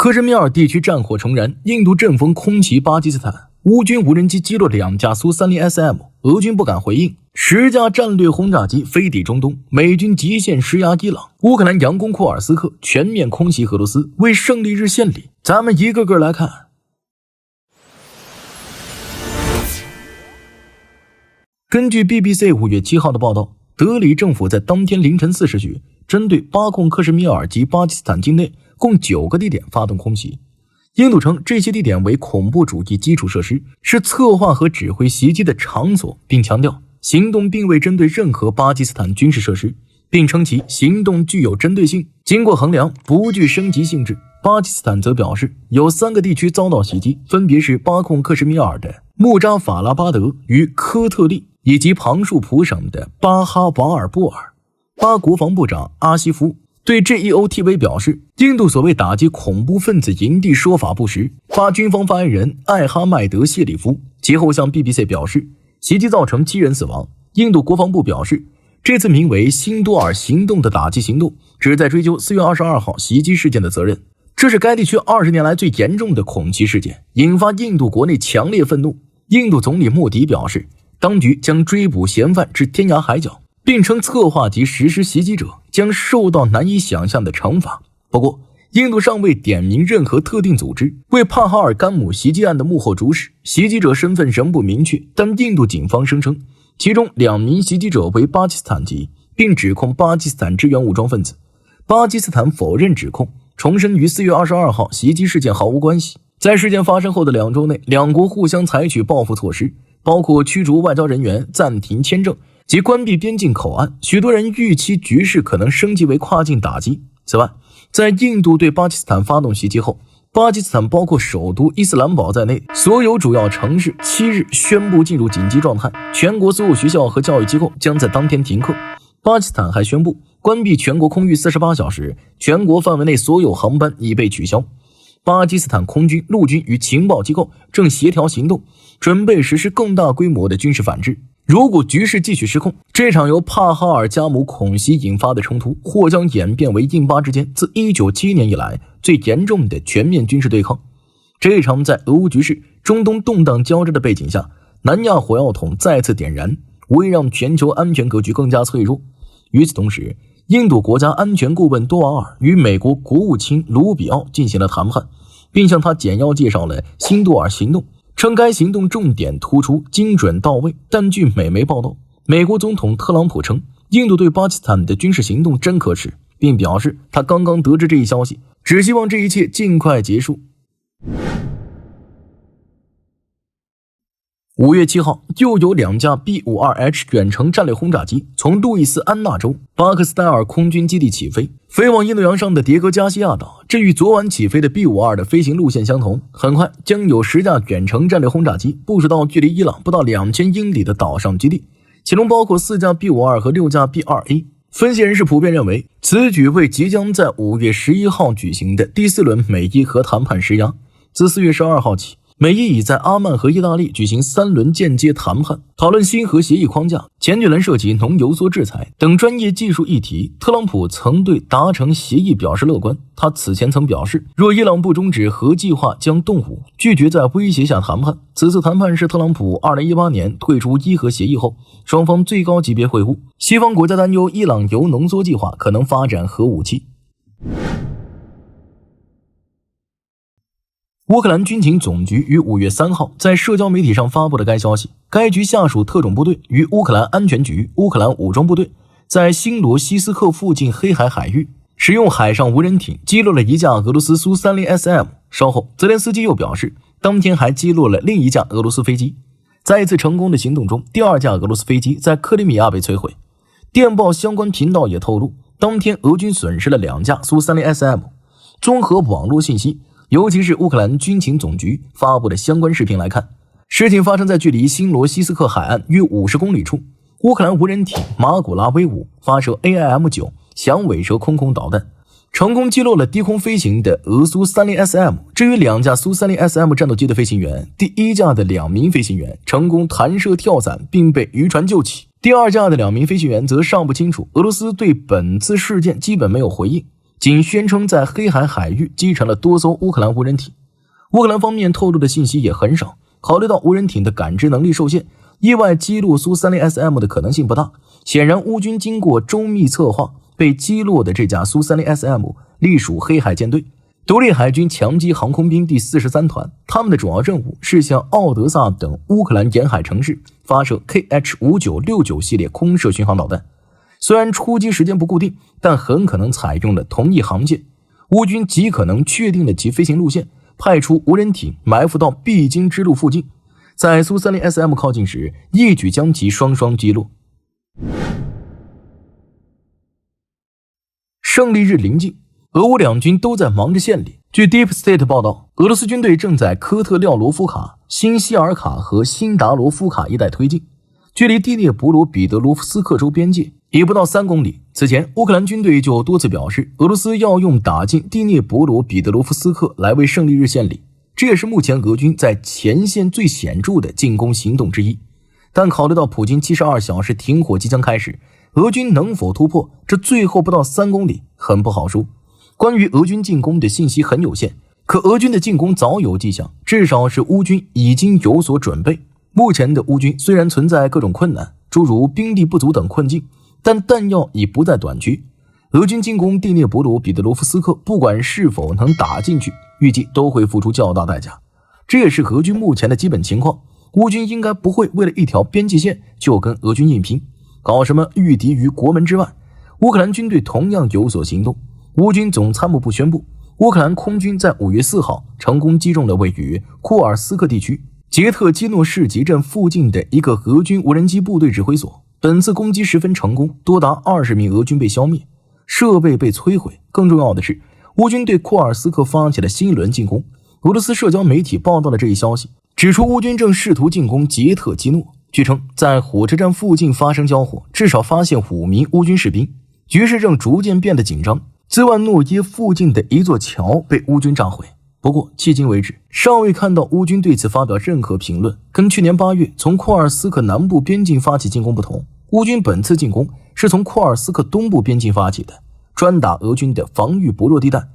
克什米尔地区战火重燃，印度阵风空袭巴基斯坦，乌军无人机击落2架苏30 SM， 俄军不敢回应，10架战略轰炸机飞抵中东，美军极限施压伊朗，乌克兰佯攻库尔斯克，全面空袭俄罗斯，为胜利日献礼。咱们一个个来看。根据 BBC 5月7号的报道，德里政府在当天凌晨4时许，针对巴控克什米尔及巴基斯坦境内共9个地点发动空袭。印度称这些地点为恐怖主义基础设施，是策划和指挥袭击的场所，并强调行动并未针对任何巴基斯坦军事设施，并称其行动具有针对性，经过衡量不具升级性质。巴基斯坦则表示有3个地区遭到袭击，分别是巴控克什米尔的穆扎法拉巴德与科特利，以及旁述普省的巴哈瓦尔布尔。巴国防部长阿西夫对 GEOTV 表示，印度所谓打击恐怖分子营地说法不实。巴军方发言人艾哈迈德谢里夫其后向 BBC 表示，袭击造成7人死亡。印度国防部表示，这次名为辛多尔行动的打击行动旨在追究4月22号袭击事件的责任。这是该地区20年来最严重的恐袭事件，引发印度国内强烈愤怒。印度总理莫迪表示，当局将追捕嫌犯至天涯海角，并称策划及实施袭击者将受到难以想象的惩罚。不过，印度尚未点名任何特定组织为帕哈尔甘姆袭击案的幕后主使，袭击者身份仍不明确，但印度警方声称其中2名袭击者为巴基斯坦籍，并指控巴基斯坦支援武装分子。巴基斯坦否认指控，重申与4月22号袭击事件毫无关系。在事件发生后的2周内，两国互相采取报复措施，包括驱逐外交人员、暂停签证及关闭边境口岸。许多人预期局势可能升级为跨境打击。此外，在印度对巴基斯坦发动袭击后，巴基斯坦包括首都伊斯兰堡在内所有主要城市7日宣布进入紧急状态，全国所有学校和教育机构将在当天停课。巴基斯坦还宣布关闭全国空域48小时，全国范围内所有航班已被取消。巴基斯坦空军、陆军与情报机构正协调行动，准备实施更大规模的军事反制。如果局势继续失控，这场由帕哈尔加姆恐袭引发的冲突或将演变为印巴之间自1971年以来最严重的全面军事对抗。这场在俄乌局势、中东动荡交织的背景下，南亚火药桶再次点燃，无疑让全球安全格局更加脆弱。与此同时，印度国家安全顾问多瓦尔与美国国务卿卢比奥进行了谈判，并向他简要介绍了辛多尔行动，称该行动重点突出、精准到位。但据美媒报道，美国总统特朗普称印度对巴基斯坦的军事行动真可耻，并表示他刚刚得知这一消息，只希望这一切尽快结束。5月7号，又有2架 B-52H 远程战略轰炸机从路易斯安那州巴克斯戴尔空军基地起飞，飞往印度洋上的迭戈加西亚岛。这与昨晚起飞的 B-52 的飞行路线相同。很快将有10架远程战略轰炸机部署到距离伊朗不到2000英里的岛上基地，其中包括4架 B-52 和6架 B-2A。分析人士普遍认为，此举为即将在5月11号举行的第4轮美伊核谈判施压。自4月12号起，美伊已在阿曼和意大利举行3轮间接谈判，讨论新核协议框架，前几轮涉及浓油缩制裁等专业技术议题。特朗普曾对达成协议表示乐观，他此前曾表示，若伊朗不终止核计划将动武，拒绝在威胁下谈判。此次谈判是特朗普2018年退出伊核协议后双方最高级别会晤。西方国家担忧伊朗铀浓缩计划可能发展核武器。乌克兰军情总局于5月3号在社交媒体上发布了该消息。该局下属特种部队与乌克兰安全局、乌克兰武装部队在新罗西斯克附近黑海海域使用海上无人艇击落了1架俄罗斯苏30 SM。稍后，泽连斯基又表示，当天还击落了另1架俄罗斯飞机。在一次成功的行动中，第2架俄罗斯飞机在克里米亚被摧毁。电报相关频道也透露，当天俄军损失了2架苏30 SM。综合网络信息，尤其是乌克兰军情总局发布的相关视频来看，事情发生在距离新罗西斯克海岸约50公里处。乌克兰无人艇马古拉威5发射 AIM-9 响尾蛇空空导弹，成功击落了低空飞行的俄苏30 SM。至于2架苏30 SM 战斗机的飞行员，第1架的2名飞行员成功弹射跳伞并被渔船救起，第2架的2名飞行员则尚不清楚。俄罗斯对本次事件基本没有回应。仅宣称在黑海海域击沉了多艘乌克兰无人艇。乌克兰方面透露的信息也很少，考虑到无人艇的感知能力受限，意外击落苏 30SM 的可能性不大。显然乌军经过周密策划，被击落的这架苏 30SM 隶属黑海舰队独立海军强击航空兵第43团，他们的主要任务是向奥德萨等乌克兰沿海城市发射 KH-5969 系列空射巡航导弹。虽然出击时间不固定，但很可能采用了同一航线。乌军极可能确定了其飞行路线，派出无人艇埋伏到必经之路附近，在苏 30SM 靠近时一举将其双双击落。胜利日临近，俄乌两军都在忙着献礼。据 Deep State 报道，俄罗斯军队正在科特廖罗夫卡、新希尔卡和新达罗夫卡一带推进，距离第聂伯罗彼得罗夫斯克州边界也不到3公里。此前，乌克兰军队就多次表示，俄罗斯要用打进第聂伯罗彼得罗夫斯克来为胜利日献礼，这也是目前俄军在前线最显著的进攻行动之一。但考虑到普京72小时停火即将开始，俄军能否突破这最后不到3公里很不好说。关于俄军进攻的信息很有限，可俄军的进攻早有迹象，至少是乌军已经有所准备。目前的乌军虽然存在各种困难，诸如兵力不足等困境，但弹药已不再短缺。俄军进攻第聂伯罗彼得罗夫斯克，不管是否能打进去，预计都会付出较大代价。这也是俄军目前的基本情况。乌军应该不会为了一条边界线就跟俄军硬拼，搞什么御敌于国门之外。乌克兰军队同样有所行动。乌军总参谋部宣布，乌克兰空军在5月4号成功击中了位于库尔斯克地区捷特基诺市集镇附近的一个俄军无人机部队指挥所。本次攻击十分成功，多达20名俄军被消灭，设备被摧毁。更重要的是，乌军对库尔斯克发起了新一轮进攻。俄罗斯社交媒体报道了这一消息，指出乌军正试图进攻捷特基诺。据称，在火车站附近发生交火，至少发现5名乌军士兵，局势正逐渐变得紧张。兹万诺耶附近的一座桥被乌军炸毁，不过迄今为止尚未看到乌军对此发表任何评论。跟去年8月从库尔斯克南部边境发起进攻不同，乌军本次进攻是从库尔斯克东部边境发起的，专打俄军的防御薄弱地带。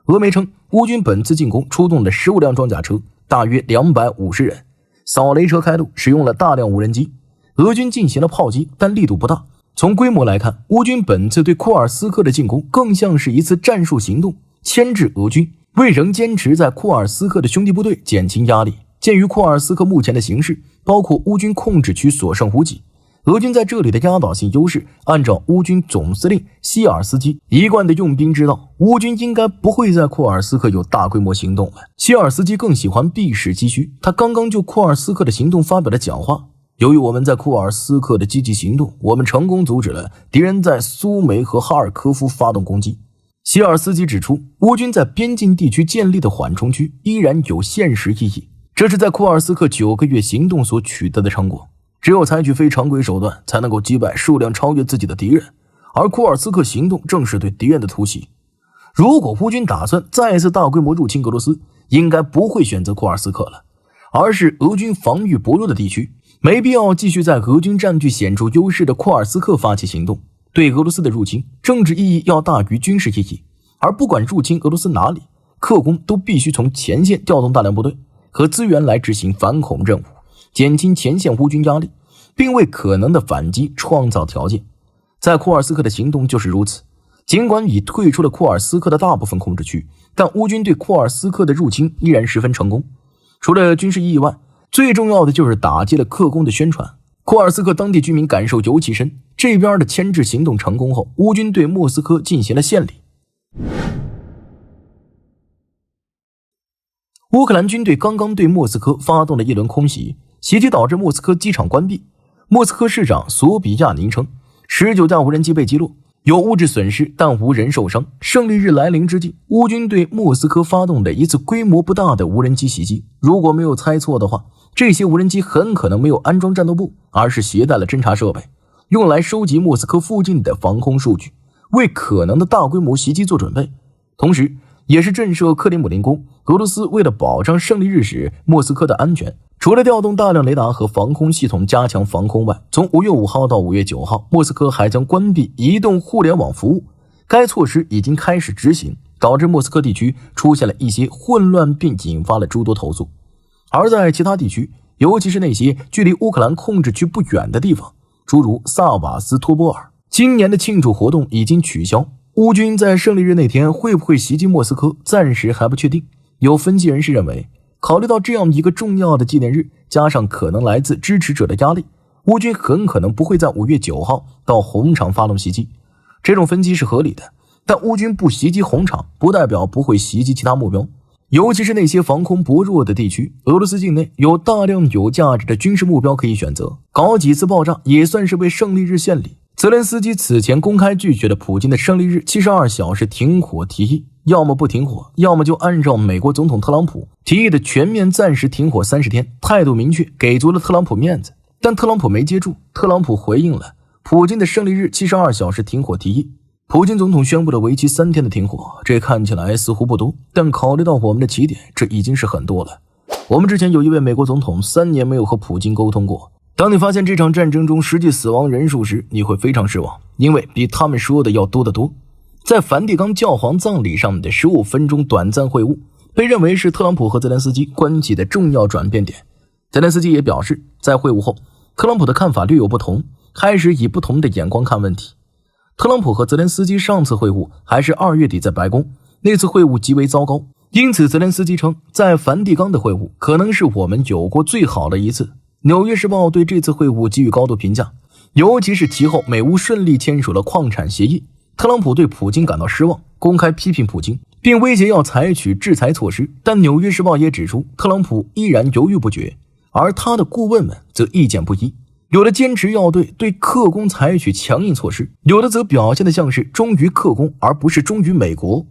俄媒称，乌军本次进攻出动了15辆装甲车，大约250人，扫雷车开路，使用了大量无人机。俄军进行了炮击，但力度不大。从规模来看，乌军本次对库尔斯克的进攻更像是一次战术行动，牵制俄军，为仍坚持在库尔斯克的兄弟部队减轻压力。鉴于库尔斯克目前的形势，包括乌军控制区所剩无几，俄军在这里的压倒性优势，按照乌军总司令希尔斯基一贯的用兵之道，乌军应该不会在库尔斯克有大规模行动了。希尔斯基更喜欢避实击虚，他刚刚就库尔斯克的行动发表了讲话。由于我们在库尔斯克的积极行动，我们成功阻止了敌人在苏梅和哈尔科夫发动攻击。希尔斯基指出，乌军在边境地区建立的缓冲区依然有现实意义，这是在库尔斯克9个月行动所取得的成果。只有采取非常规手段，才能够击败数量超越自己的敌人，而库尔斯克行动正是对敌人的突袭。如果乌军打算再次大规模入侵俄罗斯，应该不会选择库尔斯克了，而是俄军防御薄弱的地区，没必要继续在俄军占据显著优势的库尔斯克发起行动。对俄罗斯的入侵，政治意义要大于军事意义，而不管入侵俄罗斯哪里，克工都必须从前线调动大量部队和资源来执行反恐任务，减轻前线乌军压力，并为可能的反击创造条件。在库尔斯克的行动就是如此，尽管已退出了库尔斯克的大部分控制区，但乌军对库尔斯克的入侵依然十分成功。除了军事意义外，最重要的就是打击了克工的宣传。库尔斯克当地居民感受尤其深，这边的牵制行动成功后，乌军对莫斯科进行了献礼。乌克兰军队刚刚对莫斯科发动了一轮空袭，袭击导致莫斯科机场关闭。莫斯科市长索比亚宁称，19架无人机被击落，有物质损失，但无人受伤。胜利日来临之际，乌军对莫斯科发动了一次规模不大的无人机袭击。如果没有猜错的话，这些无人机很可能没有安装战斗部，而是携带了侦察设备，用来收集莫斯科附近的防空数据，为可能的大规模袭击做准备。同时也是震慑克里姆林宫。俄罗斯为了保障胜利日时莫斯科的安全，除了调动大量雷达和防空系统加强防空外，从5月5号到5月9号，莫斯科还将关闭移动互联网服务。该措施已经开始执行，导致莫斯科地区出现了一些混乱，并引发了诸多投诉。而在其他地区，尤其是那些距离乌克兰控制区不远的地方，诸如萨瓦斯托波尔，今年的庆祝活动已经取消。乌军在胜利日那天会不会袭击莫斯科，暂时还不确定。有分析人士认为，考虑到这样一个重要的纪念日，加上可能来自支持者的压力，乌军很可能不会在5月9号到红场发动袭击。这种分析是合理的，但乌军不袭击红场，不代表不会袭击其他目标。尤其是那些防空薄弱的地区，俄罗斯境内有大量有价值的军事目标可以选择，搞几次爆炸也算是为胜利日献礼。泽连斯基此前公开拒绝了普京的胜利日72小时停火提议，要么不停火，要么就按照美国总统特朗普提议的全面暂时停火30天，态度明确，给足了特朗普面子。但特朗普没接住，特朗普回应了普京的胜利日72小时停火提议。普京总统宣布了为期3天的停火，这看起来似乎不多，但考虑到我们的起点，这已经是很多了。我们之前有一位美国总统3年没有和普京沟通过。当你发现这场战争中实际死亡人数时，你会非常失望，因为比他们说的要多得多。在梵蒂冈教皇葬礼上的15分钟短暂会晤，被认为是特朗普和泽连斯基关系的重要转变点。泽连斯基也表示，在会晤后，特朗普的看法略有不同，开始以不同的眼光看问题。特朗普和泽连斯基上次会晤还是2月底在白宫，那次会晤极为糟糕，因此泽连斯基称，在梵蒂冈的会晤可能是我们有过最好的一次。纽约时报对这次会晤给予高度评价，尤其是其后美乌顺利签署了矿产协议。特朗普对普京感到失望，公开批评普京，并威胁要采取制裁措施，但纽约时报也指出，特朗普依然犹豫不决，而他的顾问们则意见不一，有的坚持要对克宫采取强硬措施，有的则表现得像是忠于克宫而不是忠于美国。